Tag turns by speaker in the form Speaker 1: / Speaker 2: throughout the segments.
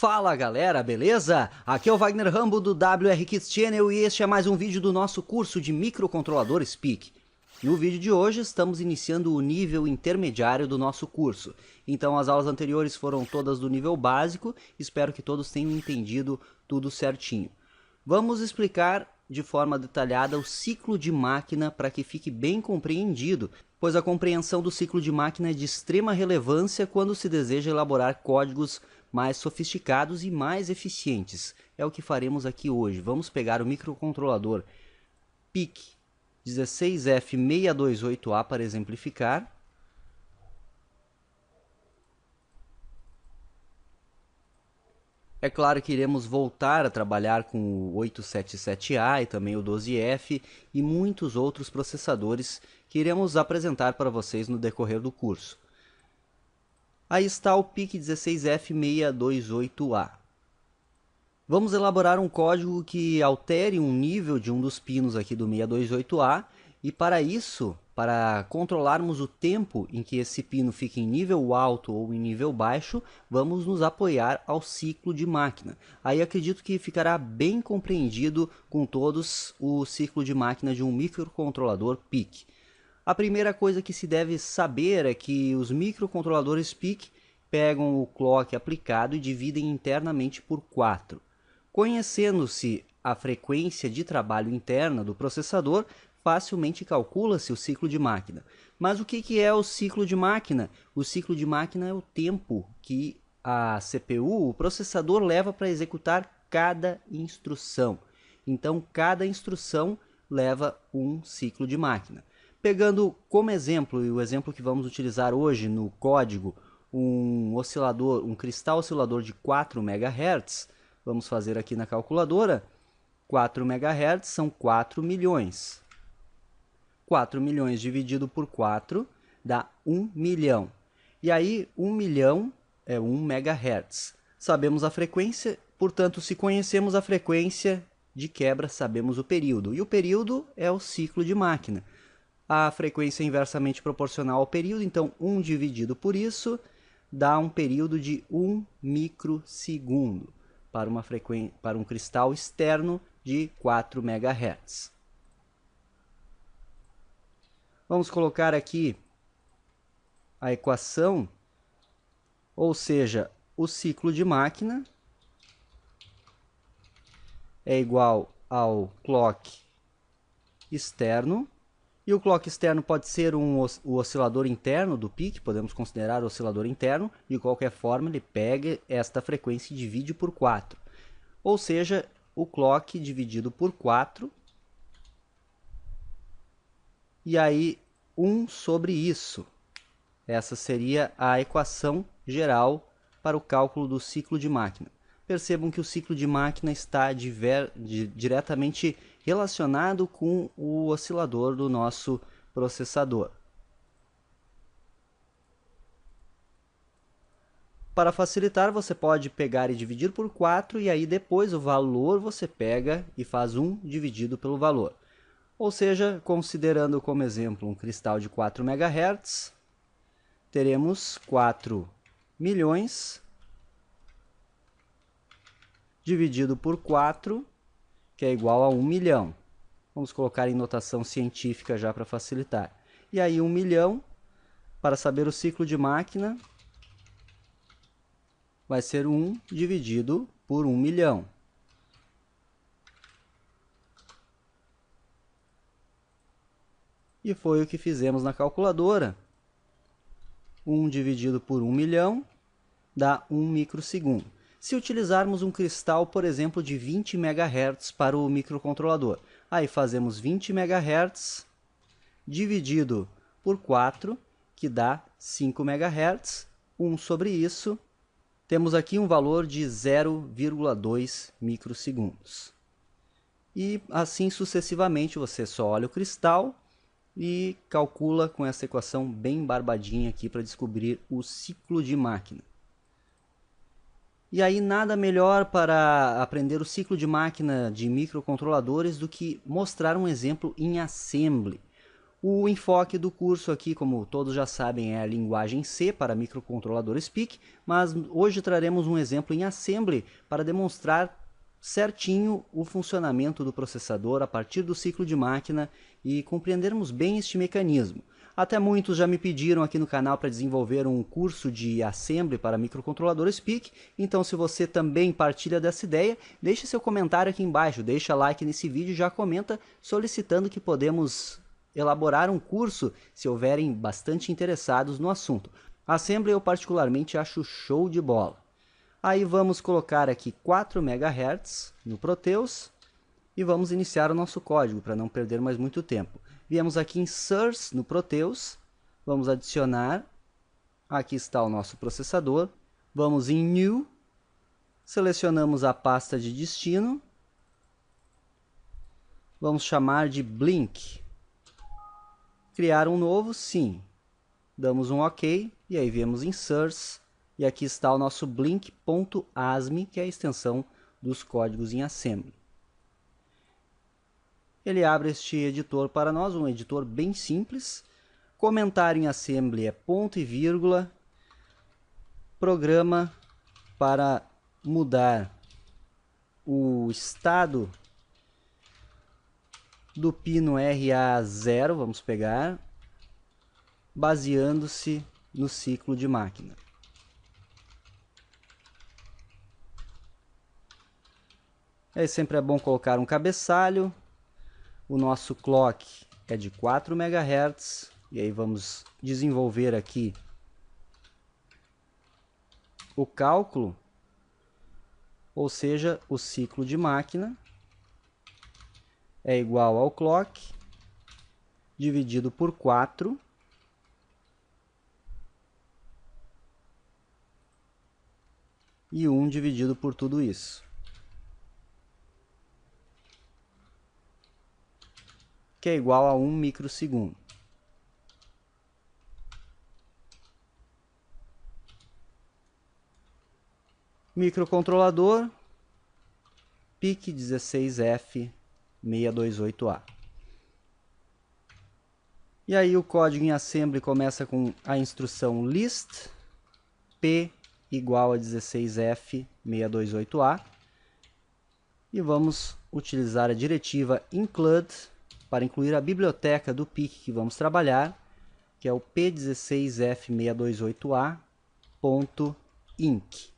Speaker 1: Fala galera, beleza? Aqui é o Wagner Rambo do WR Kids Channel e este é mais um vídeo do nosso curso de microcontroladores PIC. No vídeo de hoje estamos iniciando o nível intermediário do nosso curso. Então as aulas anteriores foram todas do nível básico, espero que todos tenham entendido tudo certinho. Vamos explicar de forma detalhada o ciclo de máquina para que fique bem compreendido, pois a compreensão do ciclo de máquina é de extrema relevância quando se deseja elaborar códigos mais sofisticados e mais eficientes. É o que faremos aqui hoje. Vamos pegar o microcontrolador PIC 16F628A para exemplificar. É claro que iremos voltar a trabalhar com o 877A e também o 12F e muitos outros processadores que iremos apresentar para vocês no decorrer do curso. Aí está o PIC 16F628A. Vamos elaborar um código que altere um nível de um dos pinos aqui do 628A e para isso, para controlarmos o tempo em que esse pino fica em nível alto ou em nível baixo, vamos nos apoiar ao ciclo de máquina. Aí acredito que ficará bem compreendido com todos o ciclo de máquina de um microcontrolador PIC. A primeira coisa que se deve saber é que os microcontroladores PIC pegam o clock aplicado e dividem internamente por 4. Conhecendo-se a frequência de trabalho interna do processador, facilmente calcula-se o ciclo de máquina. Mas o que é o ciclo de máquina? O ciclo de máquina é o tempo que a CPU, o processador, leva para executar cada instrução. Então, cada instrução leva um ciclo de máquina. Pegando como exemplo, e o exemplo que vamos utilizar hoje no código, um cristal oscilador de 4 MHz, vamos fazer aqui na calculadora, 4 MHz são 4 milhões. 4 milhões dividido por 4 dá 1 milhão. E aí, 1 milhão é 1 MHz. Sabemos a frequência, portanto, se conhecemos a frequência de quebra, sabemos o período. E o período é o ciclo de máquina. A frequência é inversamente proporcional ao período, então 1 dividido por isso dá um período de 1 microsegundo para um cristal externo de 4 MHz. Vamos colocar aqui a equação, ou seja, o ciclo de máquina é igual ao clock externo. E o clock externo pode ser o oscilador interno do PIC, podemos considerar o oscilador interno. De qualquer forma, ele pega esta frequência e divide por 4. Ou seja, o clock dividido por 4. E aí, 1 sobre isso. Essa seria a equação geral para o cálculo do ciclo de máquina. Percebam que o ciclo de máquina está diretamente relacionado com o oscilador do nosso processador. Para facilitar, você pode pegar e dividir por 4 e aí depois o valor você pega e faz 1 dividido pelo valor. Ou seja, considerando como exemplo um cristal de 4 MHz, teremos 4 milhões dividido por 4, que é igual a 1 milhão. Vamos colocar em notação científica já para facilitar. E aí 1 milhão, para saber o ciclo de máquina, vai ser 1 dividido por 1 milhão. E foi o que fizemos na calculadora. 1 dividido por 1 milhão dá 1 microsegundo. Se utilizarmos um cristal, por exemplo, de 20 MHz para o microcontrolador, aí fazemos 20 MHz dividido por 4, que dá 5 MHz, 1 sobre isso, temos aqui um valor de 0,2 microsegundos. E assim sucessivamente, você só olha o cristal e calcula com essa equação bem barbadinha aqui para descobrir o ciclo de máquina. E aí nada melhor para aprender o ciclo de máquina de microcontroladores do que mostrar um exemplo em assembly. O enfoque do curso aqui, como todos já sabem, é a linguagem C para microcontrolador SPIC, mas hoje traremos um exemplo em Assembly para demonstrar certinho o funcionamento do processador a partir do ciclo de máquina e compreendermos bem este mecanismo. Até muitos já me pediram aqui no canal para desenvolver um curso de Assembly para microcontrolador SPIC, então se você também partilha dessa ideia, deixe seu comentário aqui embaixo, deixa like nesse vídeo e já comenta solicitando que podemos elaborar um curso se houverem bastante interessados no assunto. Assembly eu particularmente acho show de bola. Aí vamos colocar aqui 4 MHz no Proteus e vamos iniciar o nosso código para não perder mais muito tempo. Viemos aqui em Source no Proteus, vamos adicionar, aqui está o nosso processador, vamos em New, selecionamos a pasta de destino, vamos chamar de Blink. Criar um novo? Sim. Damos um OK e aí viemos em Source e aqui está o nosso blink.asm, que é a extensão dos códigos em Assembly. Ele abre este editor para nós, um editor bem simples. Comentário em Assembly é ponto e vírgula. Programa para mudar o estado do pino RA0, vamos pegar, baseando-se no ciclo de máquina. Aí sempre é bom colocar um cabeçalho. O nosso clock é de 4 MHz. E aí vamos desenvolver aqui o cálculo, ou seja, o ciclo de máquina é igual ao clock dividido por 4 e 1 dividido por tudo isso. Que é igual a 1 microsegundo. Microcontrolador PIC 16F628A. E aí o código em Assembly começa com a instrução list P igual a 16F628A. E vamos utilizar a diretiva include para incluir a biblioteca do PIC que vamos trabalhar, que é o p16f628a.inc.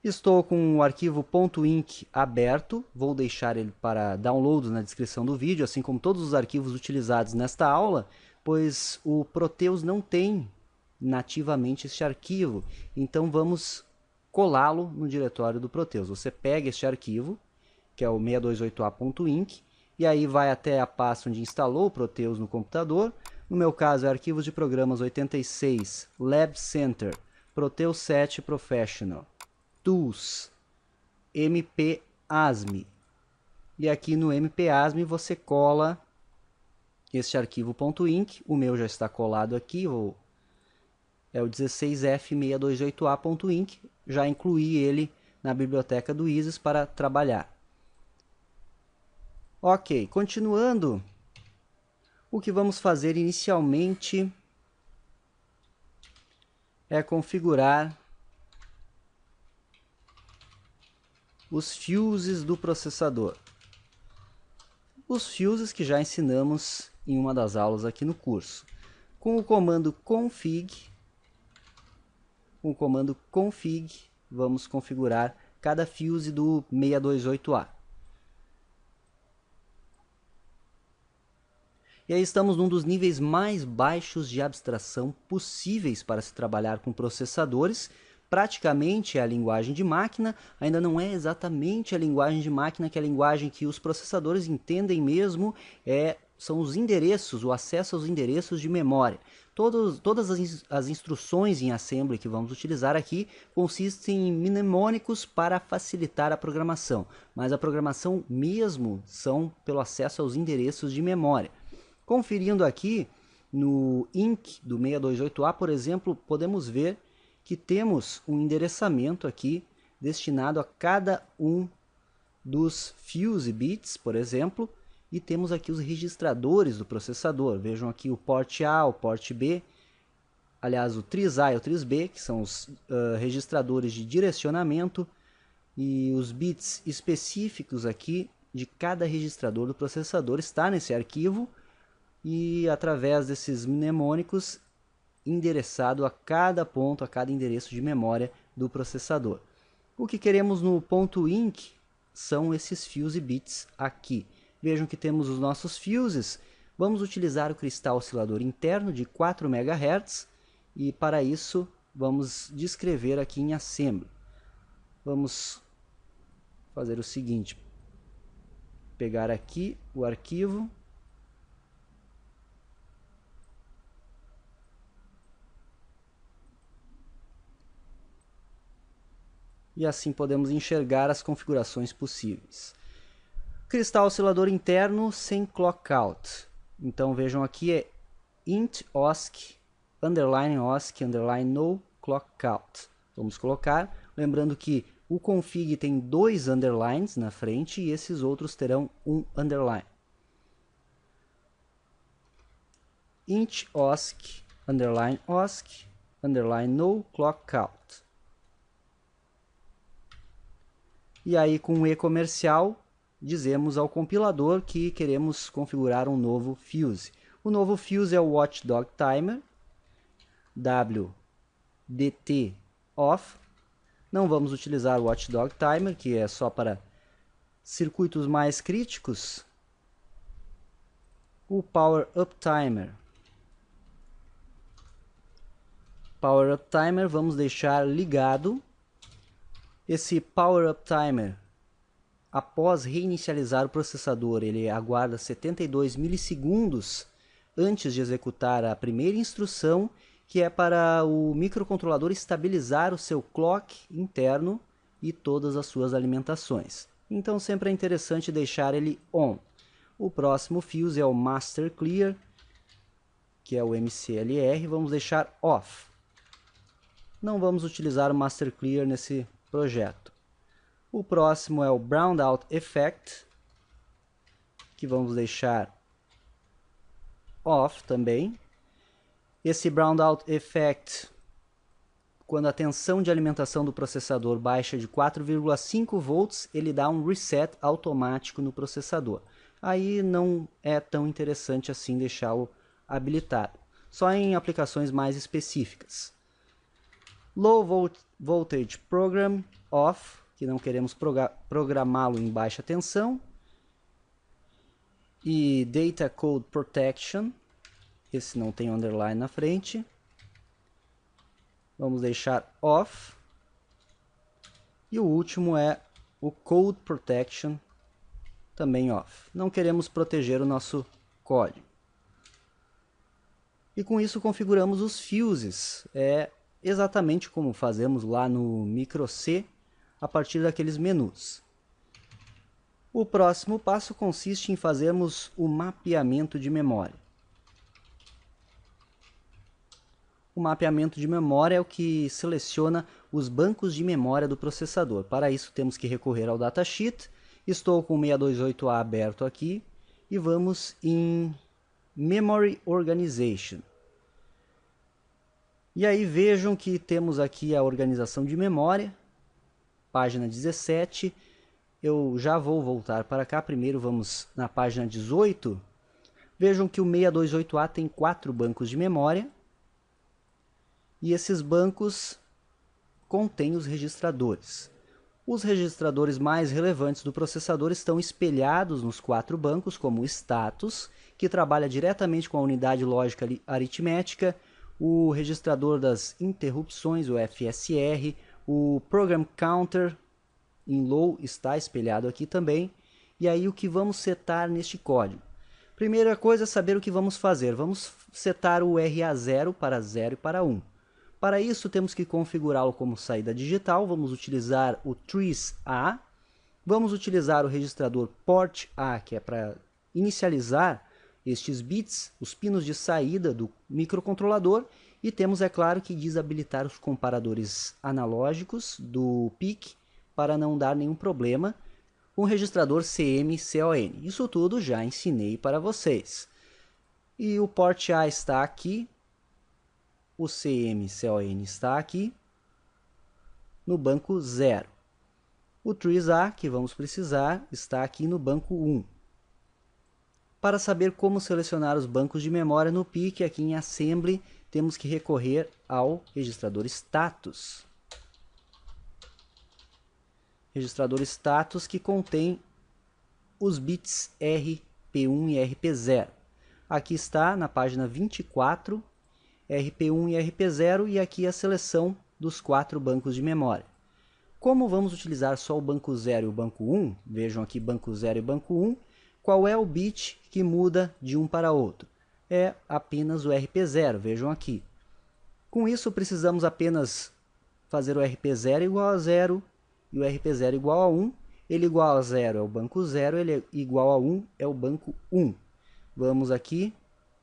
Speaker 1: Estou com o arquivo .inc aberto, vou deixar ele para download na descrição do vídeo, assim como todos os arquivos utilizados nesta aula, pois o Proteus não tem nativamente este arquivo, então vamos colá-lo no diretório do Proteus. Você pega este arquivo, que é o 628a.inc, e aí vai até a pasta onde instalou o Proteus no computador. No meu caso é arquivos de programas 86, Lab Center, Proteus 7 Professional, Tools, mpasm. E aqui no mpasm você cola este arquivo .inc, o meu já está colado aqui, é o 16F628A.inc, já incluí ele na biblioteca do ISIS para trabalhar. Ok, continuando, o que vamos fazer inicialmente é configurar os fuses do processador. Os fuses que já ensinamos em uma das aulas aqui no curso. Com o comando config, vamos configurar cada fuse do 628A. E aí estamos num dos níveis mais baixos de abstração possíveis para se trabalhar com processadores. Praticamente é a linguagem de máquina, ainda não é exatamente a linguagem de máquina, que é a linguagem que os processadores entendem mesmo, são os endereços, o acesso aos endereços de memória. Todas as instruções em Assembly que vamos utilizar aqui consistem em mnemônicos para facilitar a programação, mas a programação mesmo são pelo acesso aos endereços de memória. Conferindo aqui no INC do 628A, por exemplo, podemos ver que temos um endereçamento aqui destinado a cada um dos fuse bits, por exemplo, e temos aqui os registradores do processador. Vejam aqui o port A, o port B, aliás, o tris A e o tris B, que são os registradores de direcionamento, e os bits específicos aqui de cada registrador do processador está nesse arquivo, e através desses mnemônicos endereçado a cada ponto, a cada endereço de memória do processador. O que queremos no ponto .inc são esses fuse bits aqui. Vejam que temos os nossos fuses. Vamos utilizar o cristal oscilador interno de 4 MHz e para isso vamos descrever aqui em assembly. Vamos fazer o seguinte: pegar aqui o arquivo, e assim podemos enxergar as configurações possíveis. Cristal oscilador interno sem clock out. Então vejam aqui é int osc underline no clock out. Vamos colocar, lembrando que o config tem 2 underlines na frente e esses outros terão um underline. Int osc underline no clock out. E aí com o E comercial dizemos ao compilador que queremos configurar um novo fuse. O novo fuse é o watchdog timer, wdt off. Não vamos utilizar o watchdog timer, que é só para circuitos mais críticos. O power up timer. Power up timer vamos deixar ligado. Esse power up timer, após reinicializar o processador, ele aguarda 72 milissegundos antes de executar a primeira instrução, que é para o microcontrolador estabilizar o seu clock interno e todas as suas alimentações. Então sempre é interessante deixar ele on. O próximo fuse é o master clear, que é o MCLR, vamos deixar off. Não vamos utilizar o master clear nesse projeto. O próximo é o brown out effect, que vamos deixar off também. Esse brown out effect, quando a tensão de alimentação do processador baixa de 4,5 volts, ele dá um reset automático no processador. Aí não é tão interessante assim deixá-lo habilitado, só em aplicações mais específicas. Low voltage program off, que não queremos programá-lo em baixa tensão. E data code protection, esse não tem underline na frente. Vamos deixar off. E o último é o code protection, também off. Não queremos proteger o nosso código. E com isso configuramos os fuses. É exatamente como fazemos lá no micro C, a partir daqueles menus. O próximo passo consiste em fazermos o mapeamento de memória. O mapeamento de memória é o que seleciona os bancos de memória do processador. Para isso temos que recorrer ao datasheet. Estou com o 628A aberto aqui e vamos em Memory Organization. E aí vejam que temos aqui a organização de memória, página 17. Eu já vou voltar para cá, primeiro vamos na página 18. Vejam que o 628A tem 4 bancos de memória. E esses bancos contêm os registradores. Os registradores mais relevantes do processador estão espelhados nos 4 bancos, como o status, que trabalha diretamente com a unidade lógica aritmética, o registrador das interrupções, o FSR, o Program Counter em low está espelhado aqui também. E aí o que vamos setar neste código? Primeira coisa é saber o que vamos fazer. Vamos setar o RA0 para 0 e para 1. Para isso temos que configurá-lo como saída digital. Vamos utilizar o tris A. Vamos utilizar o registrador port A, que é para inicializar estes bits, os pinos de saída do microcontrolador, e temos, é claro, que desabilitar os comparadores analógicos do PIC para não dar nenhum problema. com o registrador CMCON. Isso tudo já ensinei para vocês. E o port A está aqui, o CMCON está aqui, no banco 0. O trace A, que vamos precisar, está aqui no banco 1. Para saber como selecionar os bancos de memória no PIC, aqui em Assembly, temos que recorrer ao registrador status. Registrador status que contém os bits RP1 e RP0. Aqui está na página 24, RP1 e RP0, e aqui a seleção dos 4 bancos de memória. Como vamos utilizar só o banco 0 e o banco 1, vejam aqui banco 0 e banco 1, qual é o bit que muda de um para outro? É apenas o RP0, vejam aqui. Com isso, precisamos apenas fazer o RP0 igual a 0 e o RP0 igual a 1. Ele igual a 0 é o banco 0, ele é igual a 1 é o banco 1. Vamos aqui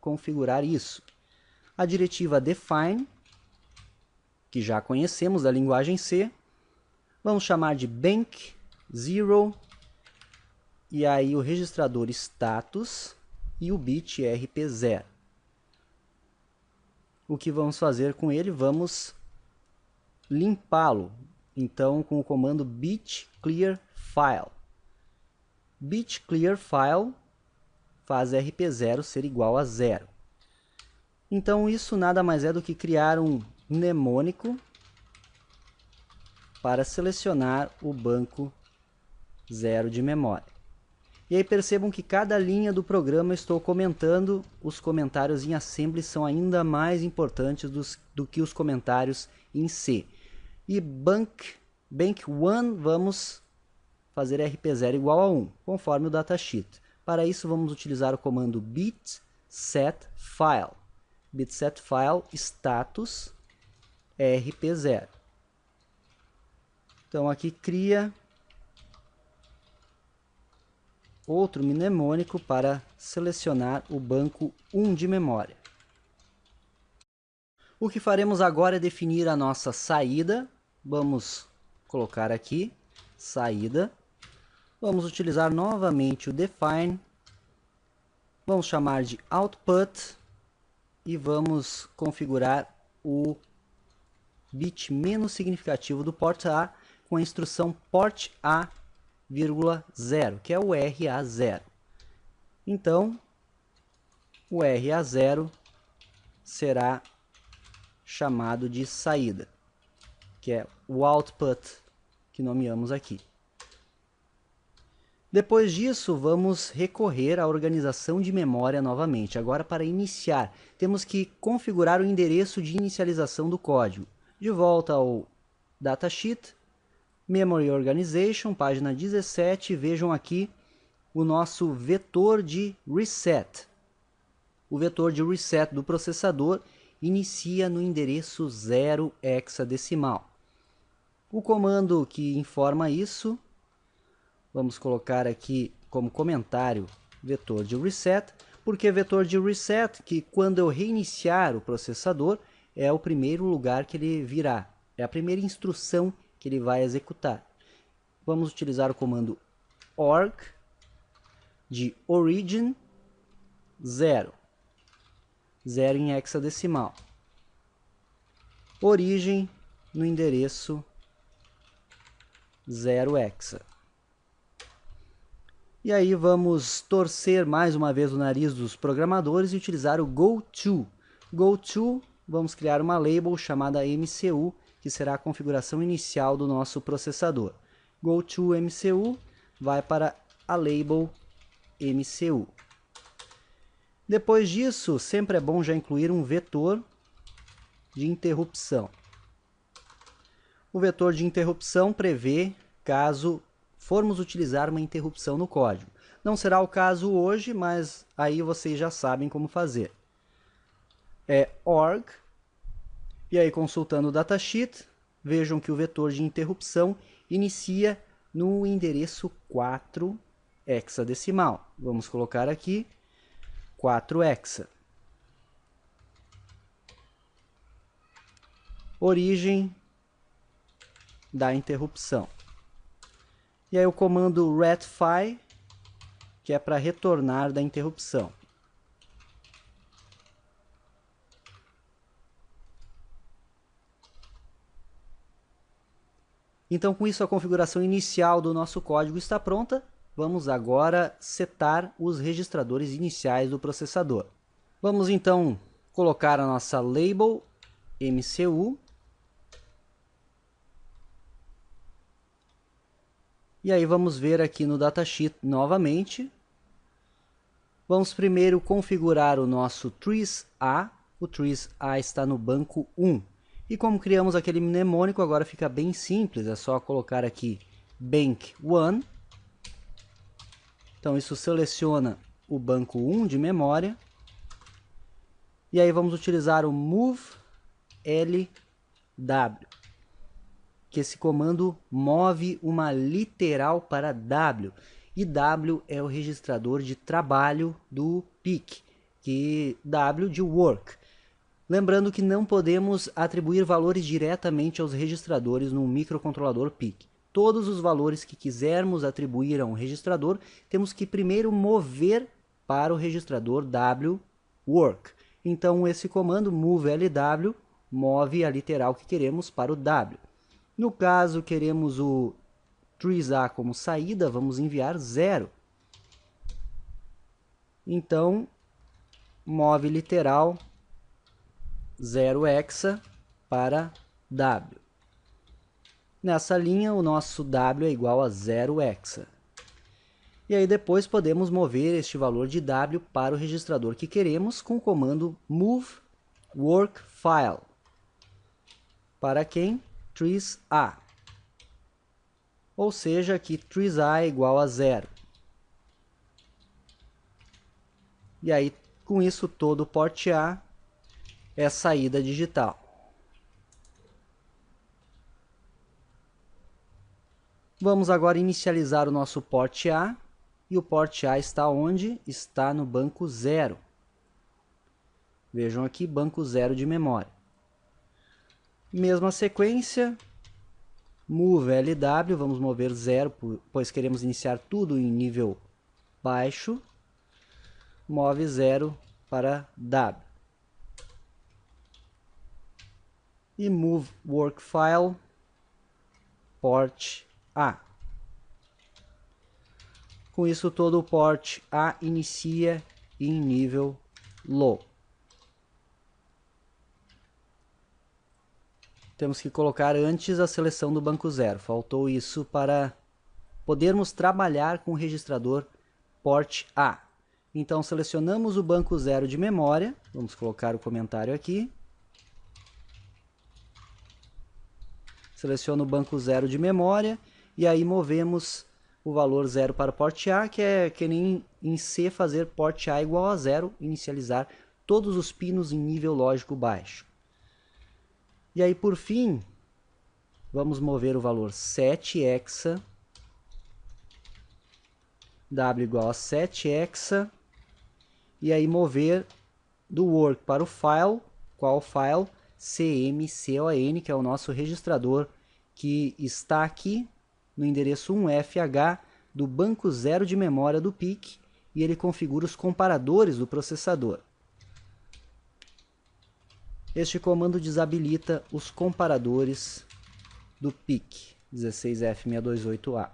Speaker 1: configurar isso. A diretiva define, que já conhecemos da linguagem C, vamos chamar de bank 0, e aí o registrador status e o bit RP0. O que vamos fazer com ele? Vamos limpá-lo. Então, com o comando bit clear file. Bit clear file faz RP0 ser igual a 0. Então, isso nada mais é do que criar um mnemônico para selecionar o banco 0 de memória. E aí percebam que cada linha do programa eu estou comentando, os comentários em Assembly são ainda mais importantes do que os comentários em C. E bank 1 vamos fazer RP0 igual a 1, conforme o datasheet. Para isso vamos utilizar o comando bit set file. Bit set file status RP0. Então aqui cria outro mnemônico para selecionar o banco 1 de memória. O que faremos agora é definir a nossa saída. Vamos colocar aqui, saída. Vamos utilizar novamente o define. Vamos chamar de output e vamos configurar o bit menos significativo do port A com a instrução port A, 0, que é o RA0. Então, o RA0 será chamado de saída, que é o output que nomeamos aqui. Depois disso, vamos recorrer à organização de memória novamente. Agora, para iniciar, temos que configurar o endereço de inicialização do código. De volta ao datasheet, Memory Organization, página 17, vejam aqui o nosso vetor de reset. O vetor de reset do processador inicia no endereço 0 hexadecimal. O comando que informa isso, vamos colocar aqui como comentário vetor de reset, porque vetor de reset, que quando eu reiniciar o processador, é o primeiro lugar que ele virá, é a primeira instrução que ele vai executar. Vamos utilizar o comando org de origin 0, 0 em hexadecimal. Origem no endereço 0 hexa. E aí vamos torcer mais uma vez o nariz dos programadores e utilizar o goto. Goto, vamos criar uma label chamada MCU, que será a configuração inicial do nosso processador. Goto MCU vai para a label MCU. Depois disso, sempre é bom já incluir um vetor de interrupção. O vetor de interrupção prevê caso formos utilizar uma interrupção no código. Não será o caso hoje, mas aí vocês já sabem como fazer. É org, e aí consultando o datasheet, vejam que o vetor de interrupção inicia no endereço 4 hexadecimal. Vamos colocar aqui 4 hexa. Origem da interrupção. E aí o comando ratify, que é para retornar da interrupção. Então, com isso, a configuração inicial do nosso código está pronta. Vamos agora setar os registradores iniciais do processador. Vamos então colocar a nossa label MCU. E aí vamos ver aqui no datasheet novamente. Vamos primeiro configurar o nosso trace A. O trace A está no banco 1. E como criamos aquele mnemônico, agora fica bem simples. É só colocar aqui bank 1. Então isso seleciona o banco 1 de memória. E aí vamos utilizar o move LW, que esse comando move uma literal para W. E W é o registrador de trabalho do PIC, que W de work. Lembrando que não podemos atribuir valores diretamente aos registradores no microcontrolador PIC. Todos os valores que quisermos atribuir a um registrador, temos que primeiro mover para o registrador W work. Então esse comando move LW move a literal que queremos para o W. No caso, queremos o trace A como saída, vamos enviar 0. Então, move literal 0 hexa para W. Nessa linha, o nosso W é igual a 0 hexa. E aí depois podemos mover este valor de W para o registrador que queremos com o comando move work file. Para quem? Trace A. Ou seja, aqui trace A é igual a 0. E aí, com isso, todo o port A é saída digital. Vamos agora inicializar o nosso port A. E o port A está onde? Está no banco 0. Vejam aqui, banco 0 de memória. Mesma sequência, move LW, vamos mover 0, pois queremos iniciar tudo em nível baixo. Move 0 para W. E move work file port A. Com isso, todo o port A inicia em nível low. Temos que colocar antes a seleção do banco 0. Faltou isso para podermos trabalhar com o registrador port A. Então, selecionamos o banco 0 de memória. Vamos colocar o comentário aqui. Seleciono o banco 0 de memória. E aí movemos o valor 0 para o port A, que é que nem em C fazer port A igual a 0, inicializar todos os pinos em nível lógico baixo. E aí, por fim, vamos mover o valor 7 hexa, W igual a 7 hexa, e aí mover do work para o file, qual file? CMCON, que é o nosso registrador, que está aqui no endereço 1FH do banco 0 de memória do PIC, e ele configura os comparadores do processador. Este comando desabilita os comparadores do PIC 16F628A.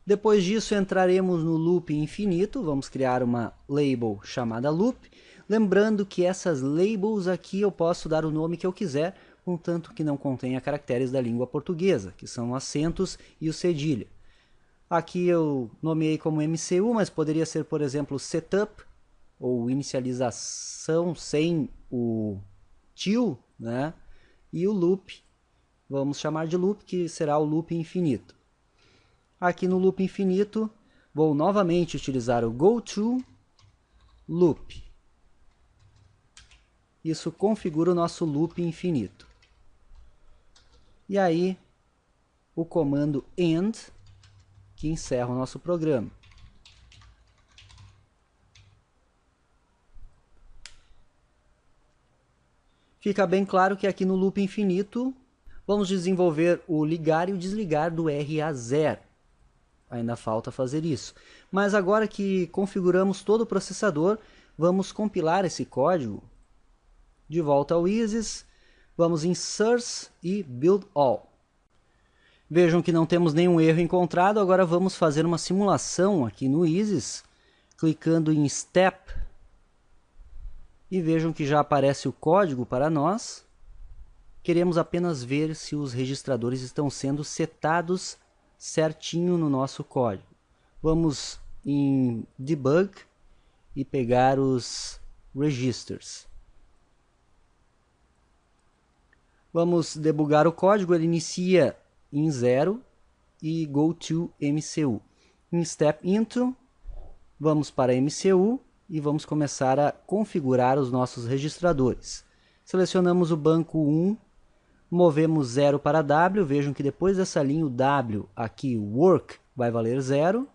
Speaker 1: Depois disso, entraremos no loop infinito. Vamos criar uma label chamada loop. Lembrando que essas labels aqui eu posso dar o nome que eu quiser, contanto que não contenha caracteres da língua portuguesa, que são acentos e o cedilha. Aqui eu nomeei como MCU, mas poderia ser, por exemplo, setup, ou inicialização sem o till, né? E o loop, vamos chamar de loop, que será o loop infinito. Aqui no loop infinito, vou novamente utilizar o goToLoop. Isso configura o nosso loop infinito. E aí, o comando end, que encerra o nosso programa. Fica bem claro que aqui no loop infinito, Vamos desenvolver o ligar e o desligar do RA0. Ainda falta fazer isso. Mas agora que configuramos todo o processador, vamos compilar esse código de volta ao ISIS. Vamos em Source e Build All. Vejam que não temos nenhum erro encontrado. Agora vamos fazer uma simulação aqui no ISIS, clicando em Step. E vejam que já aparece o código para nós. Queremos apenas ver se os registradores estão sendo setados certinho no nosso código. Vamos em Debug e pegar os registers. Vamos debugar o código, ele inicia em 0 e Go to MCU. Em Step Intro, vamos para MCU e vamos começar a configurar os nossos registradores. Selecionamos o banco 1, movemos 0 para W, vejam que depois dessa linha o W aqui, Work, vai valer 0.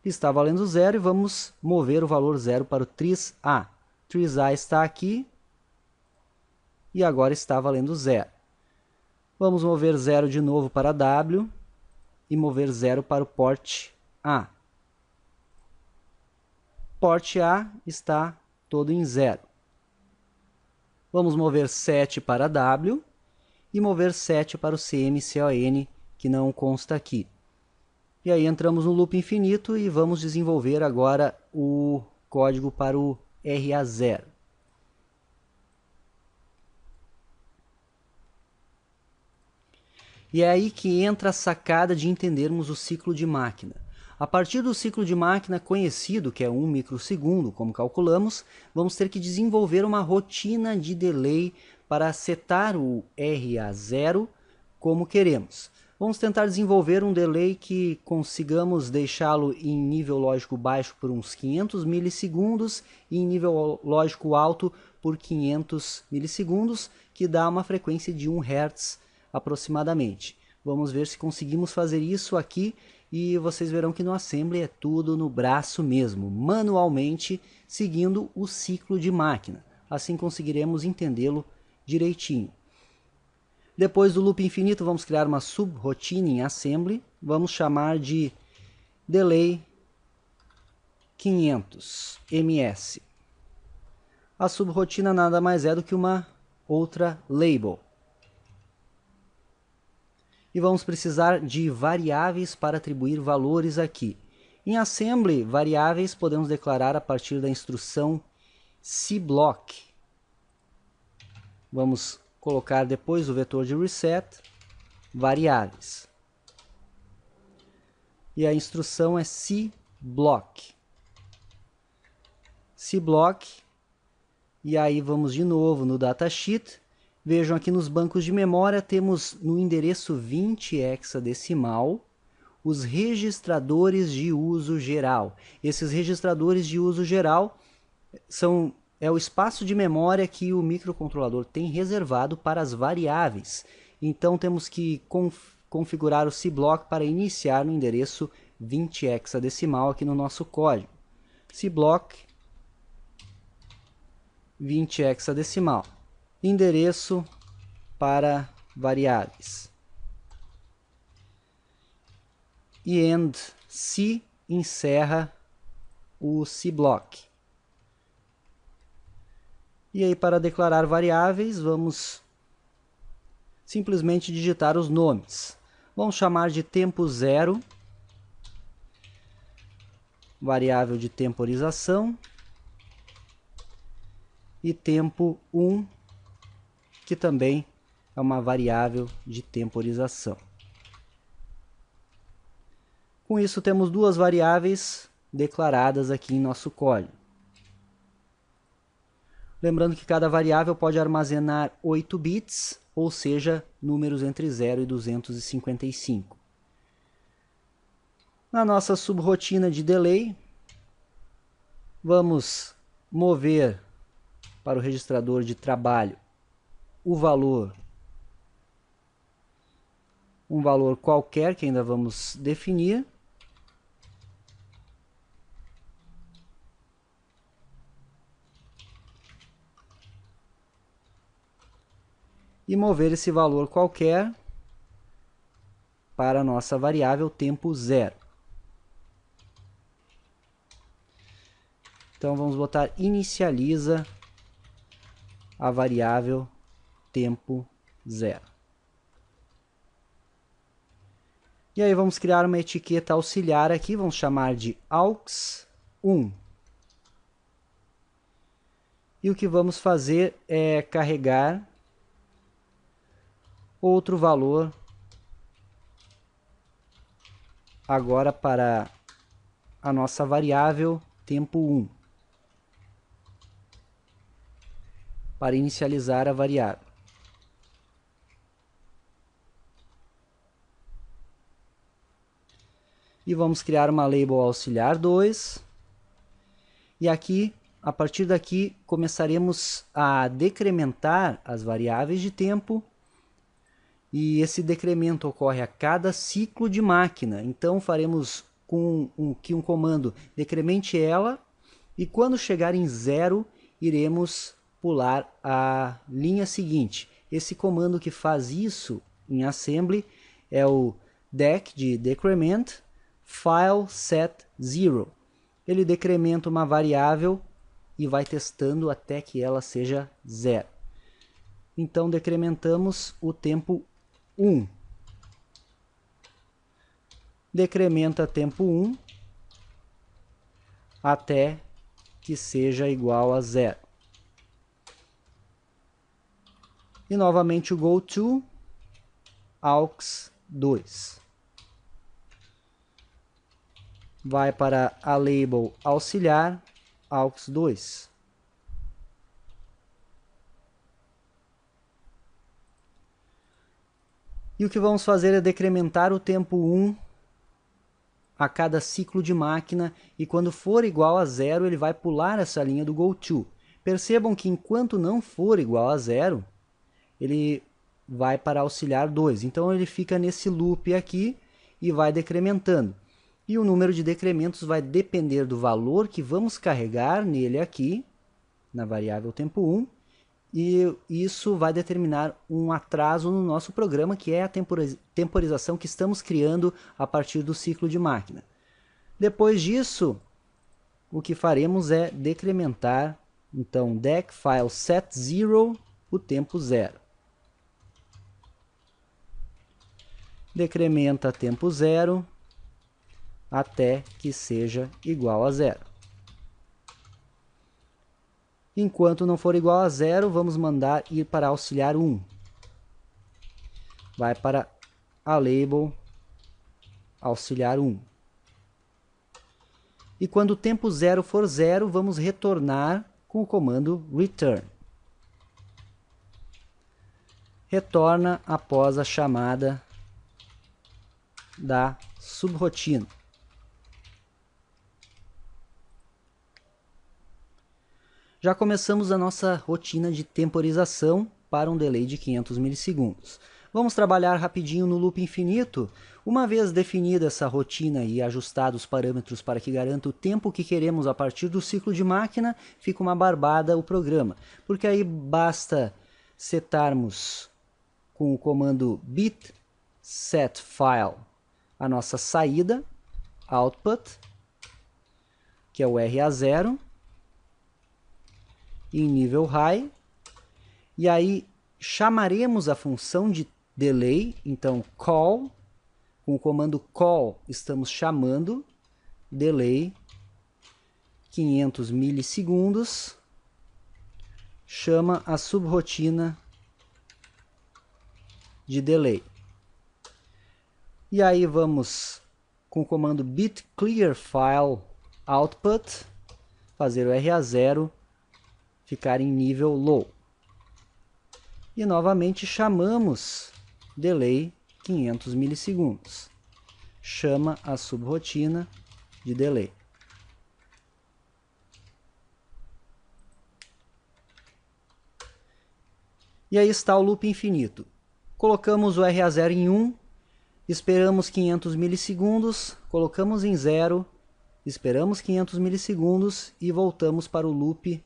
Speaker 1: Está valendo 0 e vamos mover o valor 0 para o tris A. Tris A está aqui e agora está valendo 0. Vamos mover 0 de novo para W e mover 0 para o port A. Port A está todo em 0. Vamos mover 7 para W e mover 7 para o CMCON, que não consta aqui. E aí entramos no loop infinito e vamos desenvolver agora o código para o RA0. E é aí que entra a sacada de entendermos o ciclo de máquina. A partir do ciclo de máquina conhecido, que é 1 microsegundo, como calculamos, vamos ter que desenvolver uma rotina de delay para setar o RA0 como queremos. Vamos tentar desenvolver um delay que consigamos deixá-lo em nível lógico baixo por uns 500 milissegundos e em nível lógico alto por 500 milissegundos, que dá uma frequência de 1 Hz aproximadamente. Vamos ver se conseguimos fazer isso aqui e vocês verão que no Assembly é tudo no braço mesmo, manualmente, seguindo o ciclo de máquina. Assim conseguiremos entendê-lo direitinho. Depois do loop infinito, vamos criar uma subrotina em Assembly. Vamos chamar de Delay 500 ms. A subrotina nada mais é do que uma outra label. E vamos precisar de variáveis para atribuir valores aqui. Em Assembly, variáveis podemos declarar a partir da instrução cblock. Vamos colocar depois do vetor de reset, variáveis. E a instrução é cblock. Cblock. E aí vamos de novo no datasheet. Vejam aqui nos bancos de memória, temos no endereço 20 hexadecimal os registradores de uso geral. Esses registradores de uso geral é o espaço de memória que o microcontrolador tem reservado para as variáveis. Então temos que configurar o cblock para iniciar no endereço 20 hexadecimal aqui no nosso código. Cblock 20 hexadecimal. Endereço para variáveis. E end C encerra o cblock. E aí, para declarar variáveis, vamos simplesmente digitar os nomes. Vamos chamar de tempo 0, variável de temporização, e tempo 1, que também é uma variável de temporização. Com isso, temos duas variáveis declaradas aqui em nosso código. Lembrando que cada variável pode armazenar 8 bits, ou seja, números entre 0 e 255. Na nossa subrotina de delay, vamos mover para o registrador de trabalho o valor, um valor qualquer que ainda vamos definir. e mover esse valor qualquer para a nossa variável tempo 0. Então vamos botar inicializa a variável tempo 0. E aí vamos criar uma etiqueta auxiliar aqui, vamos chamar de aux1. E o que vamos fazer é carregar outro valor agora para a nossa variável tempo 1, para inicializar a variável. E vamos criar uma label auxiliar 2. E aqui, a partir daqui, começaremos a decrementar as variáveis de tempo. E esse decremento ocorre a cada ciclo de máquina. Então faremos com um comando decremente ela. E quando chegar em 0, iremos pular a linha seguinte. Esse comando que faz isso em assembly é o dec de decrement file set 0. Ele decrementa uma variável e vai testando até que ela seja 0. Então decrementamos o tempo 1. Decrementa tempo 1 até que seja igual a 0. E novamente o goTo aux2. Vai para a label auxiliar aux2. E o que vamos fazer é decrementar o tempo 1 a cada ciclo de máquina, e quando for igual a 0, ele vai pular essa linha do goTo. Percebam que enquanto não for igual a 0, ele vai para auxiliar 2. Então ele fica nesse loop aqui e vai decrementando. E o número de decrementos vai depender do valor que vamos carregar nele aqui, na variável tempo 1, e isso vai determinar um atraso no nosso programa, que é a temporização que estamos criando a partir do ciclo de máquina. Depois disso, o que faremos é decrementar, então, dec file set 0, o tempo 0. Decrementa tempo 0 até que seja igual a 0. Enquanto não for igual a 0, vamos mandar ir para auxiliar 1. Vai para a label auxiliar 1. E quando o tempo 0 for 0, vamos retornar com o comando return. Retorna após a chamada da subrotina. Já começamos a nossa rotina de temporização para um delay de 500 milissegundos. Vamos trabalhar rapidinho no loop infinito. Uma vez definida essa rotina e ajustados os parâmetros para que garanta o tempo que queremos a partir do ciclo de máquina, fica uma barbada o programa, porque aí basta setarmos com o comando bit setFile a nossa saída, output, que é o RA0, em nível high, e aí chamaremos a função de delay, então call, com o comando call estamos chamando delay 500 milissegundos, chama a subrotina de delay. E aí vamos com o comando bit clear file output, fazer o RA0 ficar em nível low. E novamente chamamos delay 500 milissegundos. Chama a subrotina de delay. E aí está o loop infinito. Colocamos o RA0 em 1, esperamos 500 milissegundos, colocamos em 0, esperamos 500 milissegundos e voltamos para o loop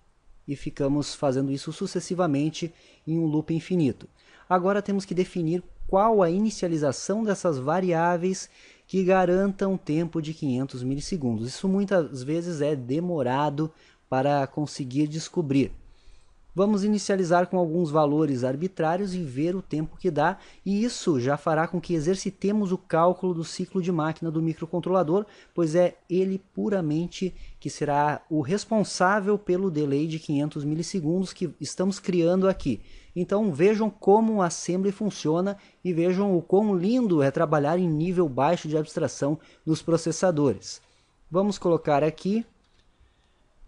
Speaker 1: e ficamos fazendo isso sucessivamente em um loop infinito. Agora temos que definir qual a inicialização dessas variáveis que garantam um tempo de 500 milissegundos. Isso muitas vezes é demorado para conseguir descobrir. Vamos inicializar com alguns valores arbitrários e ver o tempo que dá, e isso já fará com que exercitemos o cálculo do ciclo de máquina do microcontrolador, pois é ele puramente que será o responsável pelo delay de 500 milissegundos que estamos criando aqui. Então vejam como o assembly funciona e vejam o quão lindo é trabalhar em nível baixo de abstração nos processadores. Vamos colocar aqui.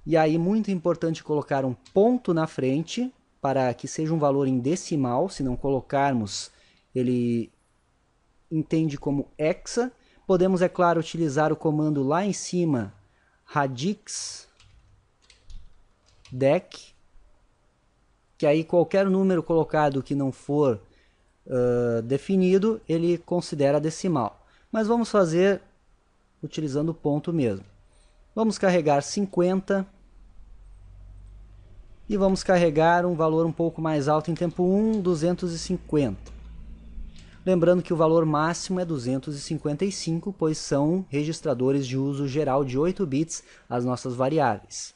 Speaker 1: E aí, muito importante colocar um ponto na frente, para que seja um valor em decimal. Se não colocarmos, ele entende como hexa. Podemos, é claro, utilizar o comando lá em cima, radix dec, que aí qualquer número colocado que não for definido, ele considera decimal. Mas vamos fazer utilizando o ponto mesmo. Vamos carregar 50. E vamos carregar um valor um pouco mais alto em tempo 1, 250. Lembrando que o valor máximo é 255, pois são registradores de uso geral de 8 bits as nossas variáveis.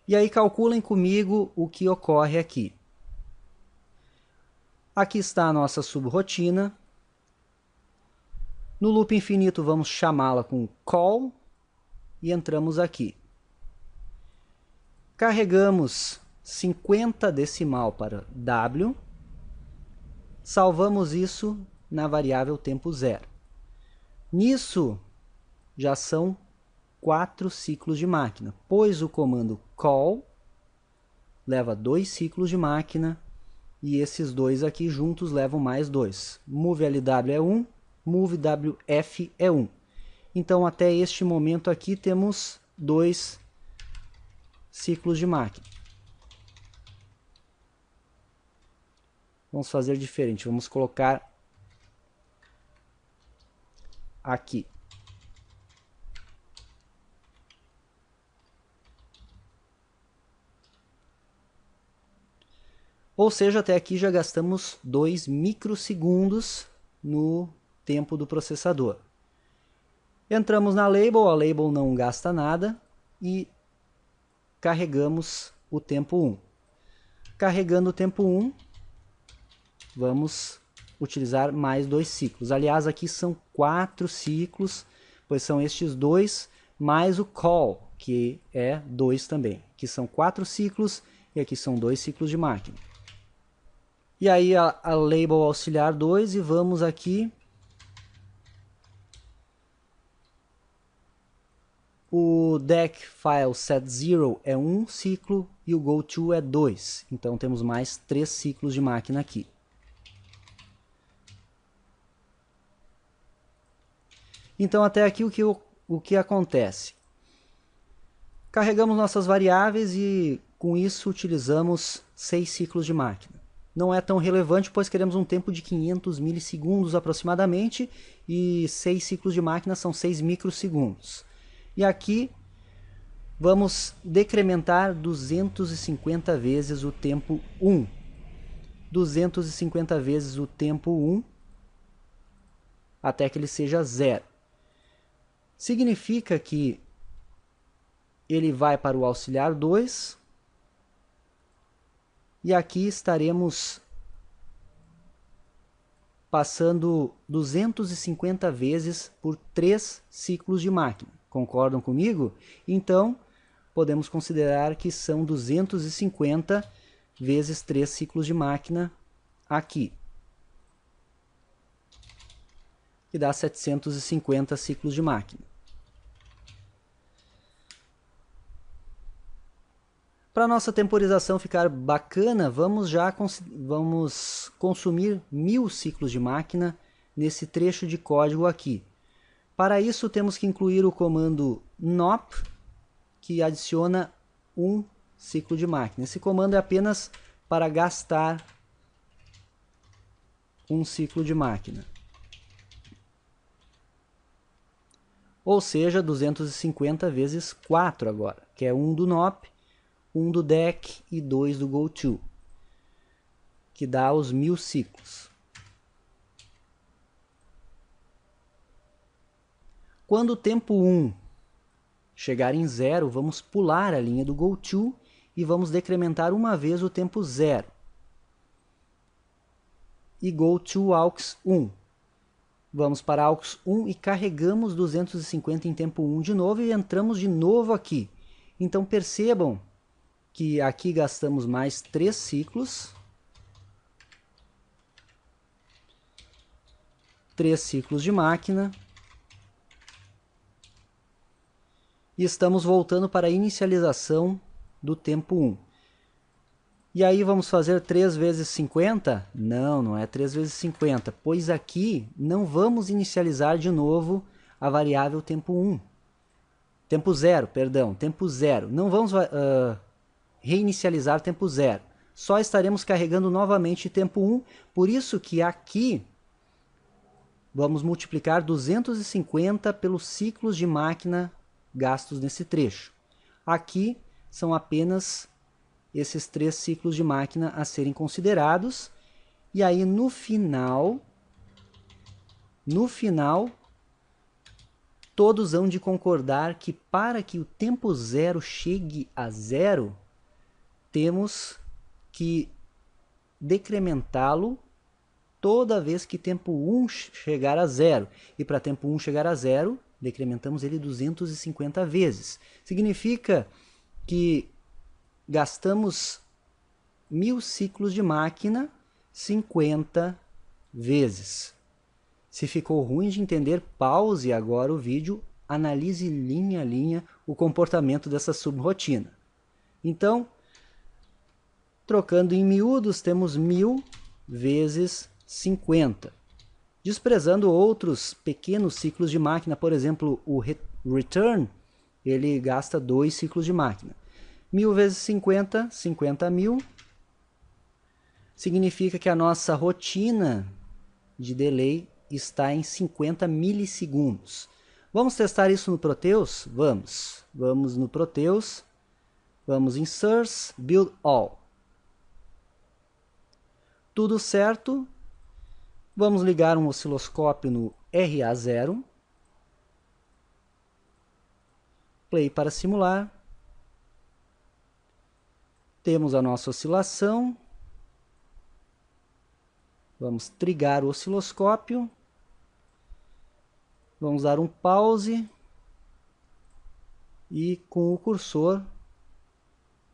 Speaker 1: E aí calculem comigo o que ocorre aqui. Aqui está a nossa subrotina. No loop infinito vamos chamá-la com call e entramos aqui. Carregamos 50 decimal para W, salvamos isso na variável tempo zero. Nisso já são 4 ciclos de máquina, pois o comando call leva 2 ciclos de máquina e esses dois aqui juntos levam mais 2. MoveLW é 1, MoveWF é 1. Então até este momento aqui temos 2 ciclos de máquina. Vamos fazer diferente, vamos colocar aqui. Ou seja, até aqui já gastamos 2 microsegundos no tempo do processador. Entramos na label, a label não gasta nada e carregamos o tempo 1. Carregando o tempo 1, vamos utilizar mais 2 ciclos. Aliás, aqui são 4 ciclos, pois são estes 2 mais o call, que é 2 também. Aqui são 4 ciclos e aqui são 2 ciclos de máquina. E aí a label auxiliar 2 e vamos aqui. O dec file set0 é 1 ciclo e o goto é 2. Então temos mais 3 ciclos de máquina aqui. Então até aqui o que acontece? Carregamos nossas variáveis e com isso utilizamos 6 ciclos de máquina. Não é tão relevante, pois queremos um tempo de 500 milissegundos aproximadamente e 6 ciclos de máquina são 6 microsegundos. E aqui vamos decrementar 250 vezes o tempo 1. 250 vezes o tempo 1 até que ele seja 0. Significa que ele vai para o auxiliar 2 e aqui estaremos passando 250 vezes por 3 ciclos de máquina. Concordam comigo? Então, podemos considerar que são 250 vezes 3 ciclos de máquina aqui. Que dá 750 ciclos de máquina. Para nossa temporização ficar bacana, vamos consumir 1000 ciclos de máquina nesse trecho de código aqui. Para isso temos que incluir o comando nop, que adiciona 1 ciclo de máquina. Esse comando é apenas para gastar 1 ciclo de máquina. Ou seja, 250 vezes 4 agora, que é 1 do nop, 1 do dec e 2 do goto. que dá os 1000 ciclos. Quando o tempo 1 chegar em 0, vamos pular a linha do GoTo e vamos decrementar uma vez o tempo 0. E GoTo aux 1. Vamos para aux 1 e carregamos 250 em tempo 1 de novo e entramos de novo aqui. Então percebam que aqui gastamos mais 3 ciclos. 3 ciclos de máquina. E estamos voltando para a inicialização do tempo 1. E aí vamos fazer 3 vezes 50? Não, não é 3 vezes 50, pois aqui não vamos inicializar de novo a variável tempo 1. Tempo 0, perdão, tempo 0. Não vamos reinicializar tempo 0. Só estaremos carregando novamente tempo 1, por isso que aqui vamos multiplicar 250 pelos ciclos de máquina gastos nesse trecho. Aqui são apenas esses 3 ciclos de máquina a serem considerados. E aí no final, todos hão de concordar que para que o tempo 0 chegue a 0, temos que decrementá-lo toda vez que tempo 1 chegar a 0. E para tempo 1 chegar a 0, decrementamos ele 250 vezes. Significa que gastamos 1000 ciclos de máquina 50 vezes. Se ficou ruim de entender, pause agora o vídeo, analise linha a linha o comportamento dessa subrotina. Então, trocando em miúdos, temos 1000 vezes 50. Desprezando outros pequenos ciclos de máquina, por exemplo, o return, ele gasta 2 ciclos de máquina. 1000 vezes 50, 50.000, significa que a nossa rotina de delay está em 50 milissegundos. Vamos testar isso no Proteus? Vamos. Vamos no Proteus, vamos em Source, Build All. Tudo certo. Vamos ligar um osciloscópio no RA0. Play para simular. Temos a nossa oscilação. Vamos trigar o osciloscópio. Vamos dar um pause. E com o cursor,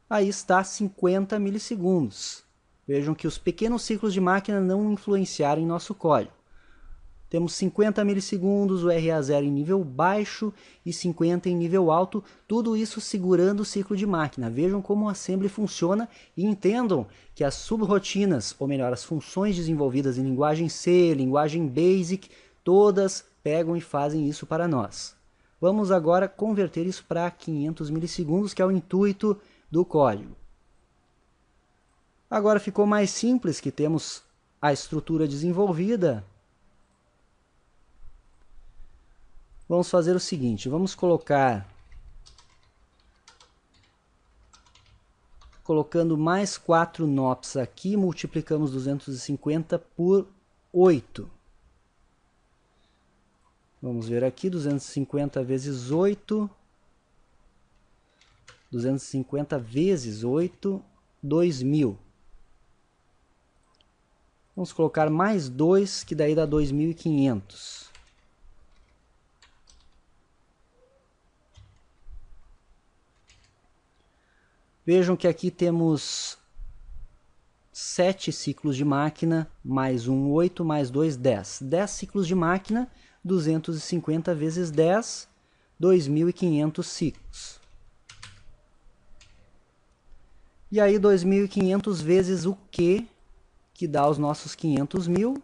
Speaker 1: aí está 50 milissegundos. Vejam que os pequenos ciclos de máquina não influenciaram em nosso código. Temos 50 milissegundos, o RA0 em nível baixo e 50 em nível alto, tudo isso segurando o ciclo de máquina. Vejam como o assembly funciona e entendam que as subrotinas, ou melhor, as funções desenvolvidas em linguagem C, linguagem BASIC, todas pegam e fazem isso para nós. Vamos agora converter isso para 500 milissegundos, que é o intuito do código. Agora ficou mais simples, que temos a estrutura desenvolvida. Vamos fazer o seguinte, vamos colocando mais 4 nops aqui, multiplicamos 250 por 8. Vamos ver aqui, 250 vezes 8, 250 vezes 8, 2000. Vamos colocar mais 2, que daí dá 2.500. Vejam que aqui temos 7 ciclos de máquina, mais 1, 8, mais 2, 10. 10 ciclos de máquina, 250 vezes 10, 2.500 ciclos. E aí 2.500 vezes o Q, que dá os nossos 500.000.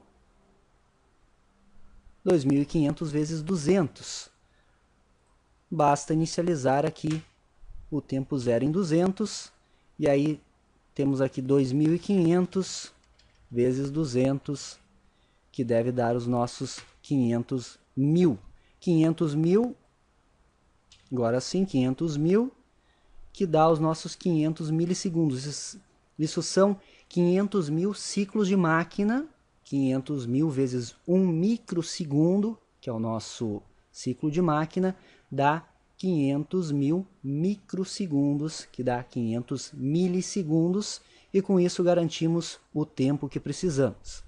Speaker 1: 2.500 vezes 200. Basta inicializar aqui o tempo 0 em 200. E aí temos aqui 2.500 vezes 200, que deve dar os nossos 500.000. 500.000, agora sim, 500.000, que dá os nossos 500 milissegundos. Isso são 500 mil ciclos de máquina, 500 mil vezes 1 microsegundo, que é o nosso ciclo de máquina, dá 500 mil microsegundos, que dá 500 milissegundos, e com isso garantimos o tempo que precisamos.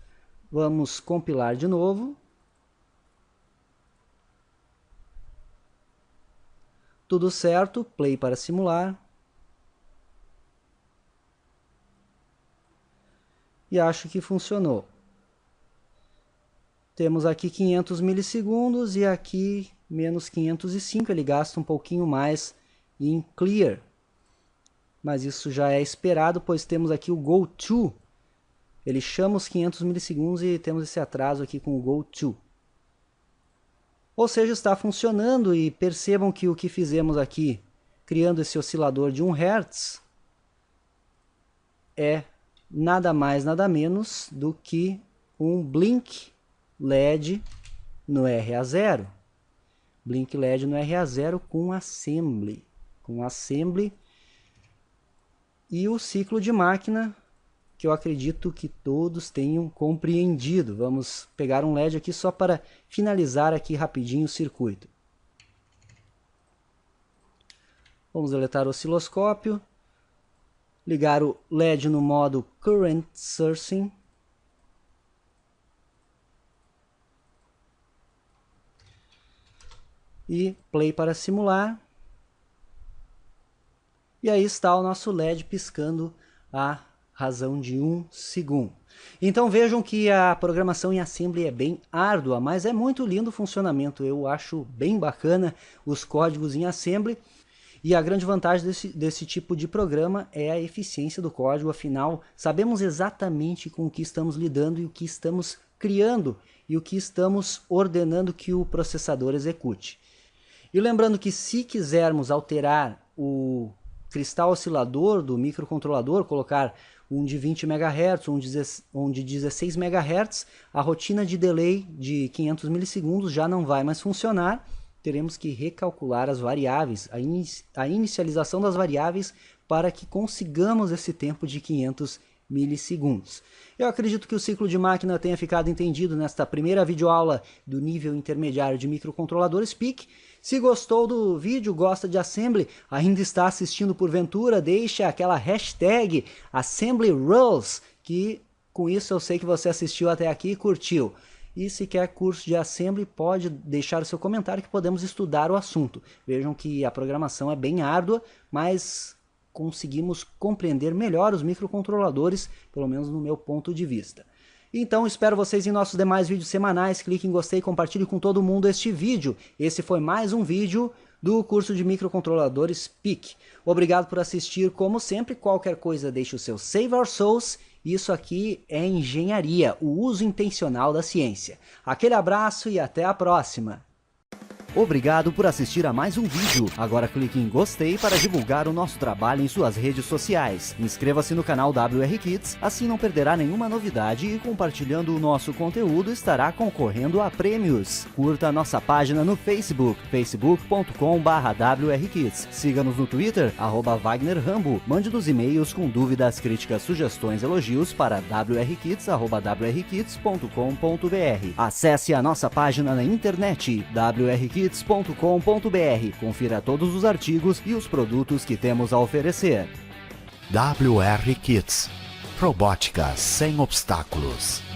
Speaker 1: Vamos compilar de novo. Tudo certo, play para simular. E acho que funcionou. Temos aqui 500 milissegundos e aqui menos 505, ele gasta um pouquinho mais em clear. Mas isso já é esperado, pois temos aqui o GoTo. Ele chama os 500 milissegundos e temos esse atraso aqui com o GoTo. Ou seja, está funcionando, e percebam que o que fizemos aqui, criando esse oscilador de 1 Hz, é nada mais, nada menos do que um blink LED no RA0. Blink LED no RA0 com assembly. E o ciclo de máquina, que eu acredito que todos tenham compreendido. Vamos pegar um LED aqui só para finalizar aqui rapidinho o circuito. Vamos deletar o osciloscópio. Ligar o LED no modo Current Sourcing. E play para simular. E aí está o nosso LED piscando a razão de 1 segundo. Então vejam que a programação em Assembly é bem árdua, mas é muito lindo o funcionamento. Eu acho bem bacana os códigos em Assembly. E a grande vantagem desse tipo de programa é a eficiência do código. Afinal, sabemos exatamente com o que estamos lidando e o que estamos criando e o que estamos ordenando que o processador execute. E lembrando que se quisermos alterar o cristal oscilador do microcontrolador, colocar um de 20 MHz, um de 16 MHz, a rotina de delay de 500 milissegundos já não vai mais funcionar. Teremos que recalcular as variáveis, a inicialização das variáveis, para que consigamos esse tempo de 500 milissegundos. Eu acredito que o ciclo de máquina tenha ficado entendido nesta primeira videoaula do nível intermediário de microcontroladores PIC. Se gostou do vídeo, gosta de Assembly, ainda está assistindo porventura, deixe aquela hashtag AssemblyRules, que com isso eu sei que você assistiu até aqui e curtiu. E se quer curso de Assembly, pode deixar o seu comentário que podemos estudar o assunto. Vejam que a programação é bem árdua, mas conseguimos compreender melhor os microcontroladores, pelo menos no meu ponto de vista. Então espero vocês em nossos demais vídeos semanais. Clique em gostei e compartilhe com todo mundo este vídeo. Esse foi mais um vídeo do curso de microcontroladores PIC. Obrigado por assistir, como sempre. Qualquer coisa, deixe o seu Save Our Souls. Isso aqui é engenharia, o uso intencional da ciência. Aquele abraço e até a próxima!
Speaker 2: Obrigado por assistir a mais um vídeo. Agora clique em gostei para divulgar o nosso trabalho em suas redes sociais. Inscreva-se no canal WR Kids, assim não perderá nenhuma novidade e compartilhando o nosso conteúdo estará concorrendo a prêmios. Curta a nossa página no Facebook, facebook.com/WRKids. Siga-nos no Twitter, @WagnerRambo. Mande-nos e-mails com dúvidas, críticas, sugestões, elogios para wrkids@wrkids.com.br. Acesse a nossa página na internet, wrkids.com.br. Confira todos os artigos e os produtos que temos a oferecer.
Speaker 3: WR Kids. Robótica sem obstáculos.